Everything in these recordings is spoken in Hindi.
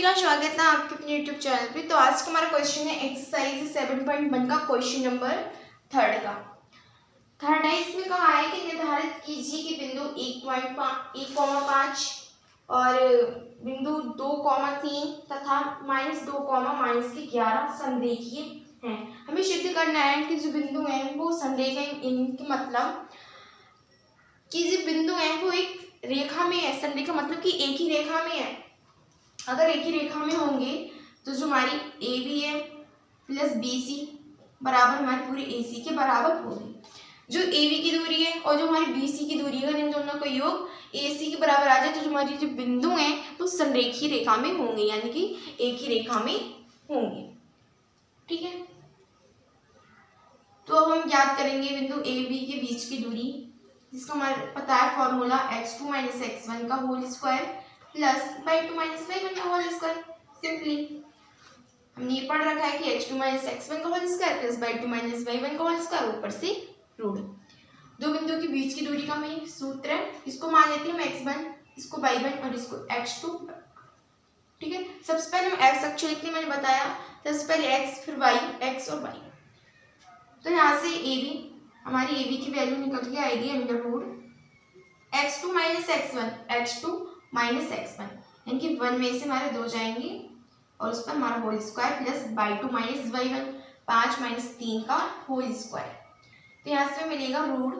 का स्वागत है आपके अपने यूट्यूब चैनल पे। तो आज का हमारा क्वेश्चन है एक्सरसाइज 7.1 का क्वेश्चन नंबर 3 का। थर्ड है, इसमें कहा है कि निर्धारित कीजिए कि बिंदु 1.5 और बिंदु 2,3 तथा -2, -11 संरेखीय हैं। हमें सिद्ध करना है कि जो बिंदु हैं वो संरेखीय हैं। इनके मतलब कि जो बिंदु हैं वो एक रेखा में है। संरेखा मतलब कि एक ही रेखा में है। अगर एक ही रेखा में होंगे तो जो हमारी ए बी है प्लस बी सी बराबर हमारी पूरी ए सी के बराबर होगी। जो ए बी की दूरी है और जो हमारी बी सी की दूरी है, इन दोनों का योग ए सी के बराबर आ जाए तो जो हमारी जो बिंदु हैं वो संरेखीय रेखा में होंगे, यानी कि एक ही रेखा में होंगे। ठीक है, तो अब हम याद करेंगे बिंदु ए बी के बीच की दूरी, जिसका हमारा पता है फॉर्मूला x2 - x1 का whole square plus y2 - y1 का होल स्क्वायर। सिंपली हमने ये पढ़ रखा है कि x2 - x1 का whole square plus y2 - y1 का होल स्क्वायर, ऊपर से रूट। दो बिंदुओं के बीच की दूरी का हमें सूत्र है, इसको मान लेते हैं हम x1, इसको y1 और इसको x2। ठीक है, सबसे पहले हम x अक्ष लिखते हैं, मैंने बताया। सबसे पहले x फिर y, x और y। तो यहाँ से ए बी, हमारी ए बी की वैल्यू निकल के आएगी under root x2 - x1, x2 - x1, यानी कि 1 में से हमारे 2 जाएंगे और उस पर हमारा whole square plus y2 - y1, 5 - 3 का होल स्क्वायर। तो यहाँ से मिलेगा रूट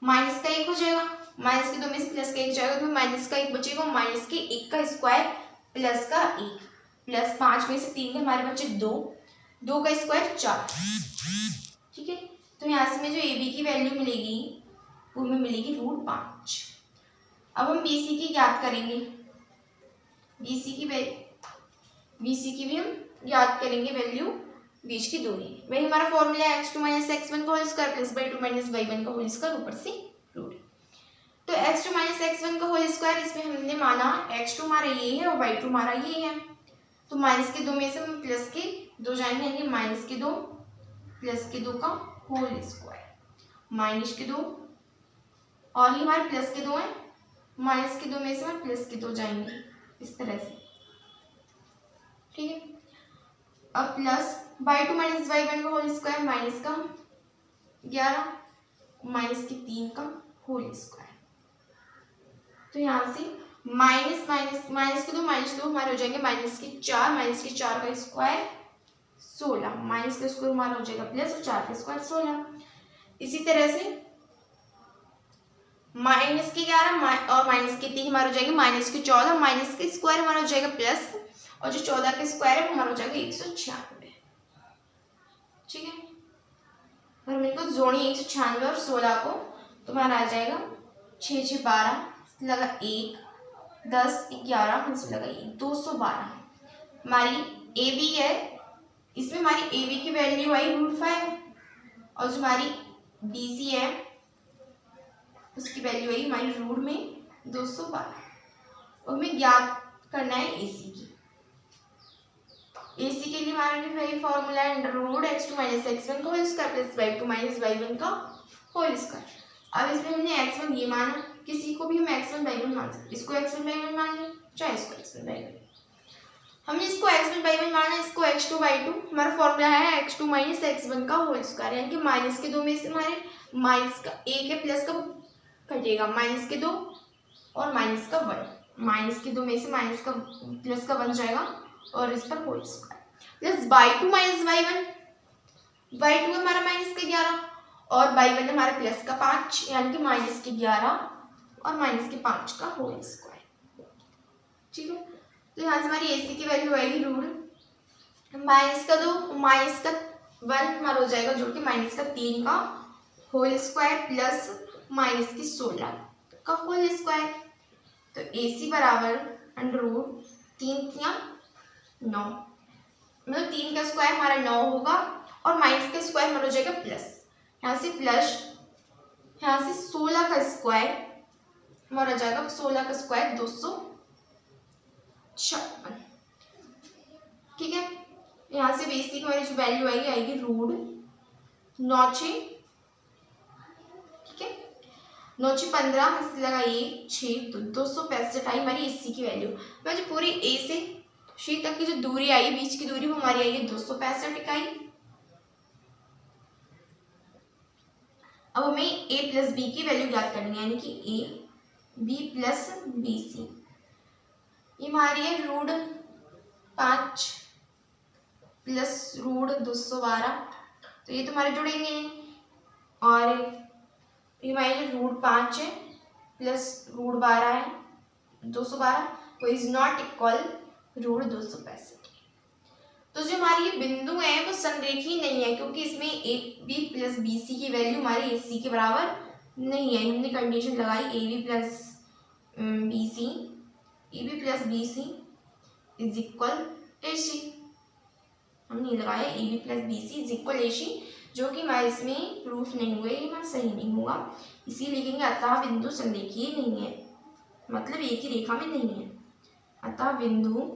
माइनस का 1 हो जाएगा, माइनस के 2 में से प्लस का 1 जाएगा तो माइनस का 1 बचेगा, माइनस के 1 का स्क्वायर प्लस का 1 प्लस 5 में से 3 के हमारे बचे 2, 2 का स्क्वायर 4। ठीक है, तो यहाँ से में जो ए बी की वैल्यू मिलेगी वो में मिलेगी रूट 5। अब हम बी सी की याद करेंगे, बी सी की भी हम याद करेंगे वैल्यू, बीच की दूरी। वही हमारा फॉर्मूला है x2 - x1 का whole square plus y2 - y1 का होल स्क्वायर, ऊपर से रूट। तो x2 - x1 का होल स्क्वायर, इसमें हमने माना x2 हमारा ये है और y2 हमारा ये है, तो माइनस के 2 में से हम प्लस के 2 जाएंगे, यानी माइनस के 2 प्लस के 2 का होल स्क्वायर, माइनस के 2 और ये हमारे प्लस के 2 है, माइनस के 2 में से हम प्लस के 2 जाएंगे, इस तरह से। ठीक है, अब प्लस y2 - y1 का होल स्क्वायर माइनस का 11 माइनस के 3 का होल स्क्वायर। तो यहाँ से माइनस के 2 हमारे हो जाएंगे माइनस के 4 का स्क्वायर 16, माइनस का स्क्वायर हमारा हो जाएगा प्लस और 4 का स्क्वायर 16। इसी तरह से माइनस के 11 और माइनस के 3 हमारे हो जाएंगे माइनस के 14, माइनस के स्क्वायर हमारा हो जाएगा प्लस और जो 14 का स्क्वायर है हमारा हो जाएगा 196। ठीक है, और हम इनको जोड़ी 196 और 16 को, तो हमारा आ जाएगा 6 6 12 लगा 1 10 11 हमसे लगा 1 212। हमारी ए बी है, इसमें हमारी ए बी की वैल्यू आई √5 और जो हमारी बी सी है उसकी वैल्यू आई हमारी रूट में 212। और हमें ज्ञात करना है ए सी की। ए सी के लिए हमारा वही फॉर्मूला है अंडर रूट x2 - x1 का whole square plus y2 - y1 का होल स्क्वायर। अब इसमें हमने x1 ये माना, किसी को भी हम x1 y1 मान सकते, इसको x1 y1 मान लें चाहे इसको x1 y1। हमने इसको x1 y1 माना, इसको x2 y2। हमारा फॉर्मूला है x2 - x1 का होल स्क्वायर, यानी कि माइनस के 2 में से हमारे माइनस का 1 है, प्लस का कटेगा माइनस के 2 और माइनस का 1, माइनस के 2 में से माइनस का प्लस का 1 जाएगा और इस पर whole square plus y2 - y1, y2 हमारा माइनस का 11 और y1 हमारा प्लस का 5, यानी कि माइनस के 11 और माइनस के 5 का होल स्क्वायर। ठीक है, तो यहाँ से हमारी ए सी की वैल्यू आएगी रूट माइनस का 2 माइनस का 1 हमारा हो जाएगा जोड़ के माइनस का 3 का होल स्क्वायर प्लस माइनस की 16 का होल स्क्वायर। तो ए सी बराबर अंडर रूट 3 या 9, मतलब 3 का स्क्वायर हमारा 9 होगा और माइनस का स्क्वायर हमारा हो जाएगा प्लस, यहाँ से प्लस, यहाँ से 16 का स्क्वायर हमारा जाएगा 16 का स्क्वायर 256। ठीक है, यहाँ से बेसिक की हमारी जो वैल्यू आएगी रूट 9 6, ठीक है 9 6 15 हंस लगा 1 6 तो 265 आई हमारी एसी की वैल्यू। मैं जो पूरी ए से सी तक की जो दूरी आई, बीच की दूरी, वो हमारी आई है 265 इकाई। अब हमें a प्लस बी की वैल्यू ज्ञात करनी है, यानी कि a b plus B C. ये हमारी है √5 प्लस √212, तो ये तुम्हारे जुड़ेंगे। और ये हमारे √5 है प्लस √12 है 212, तो इज नॉट इक्वल √265। तो जो हमारी ये बिंदु है वो संरेखीय नहीं है, क्योंकि इसमें A B plus B C की वैल्यू हमारी ए सी के बराबर नहीं है। हमने कंडीशन लगाई A B plus B C, A B plus B C is equal A C. हमने लगाया A B plus B C is equal A C, जो कि हमारे इसमें प्रूफ नहीं हुआ, ये हमारा सही नहीं हुआ। इसीलिए लिखेंगे अतः बिंदु संरेखीय नहीं है, मतलब एक ही रेखा में नहीं है। अतः बिंदु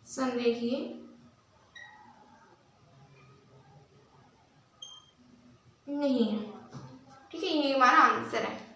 संरेखीय नहीं है। ठीक है, ये हमारा आंसर है।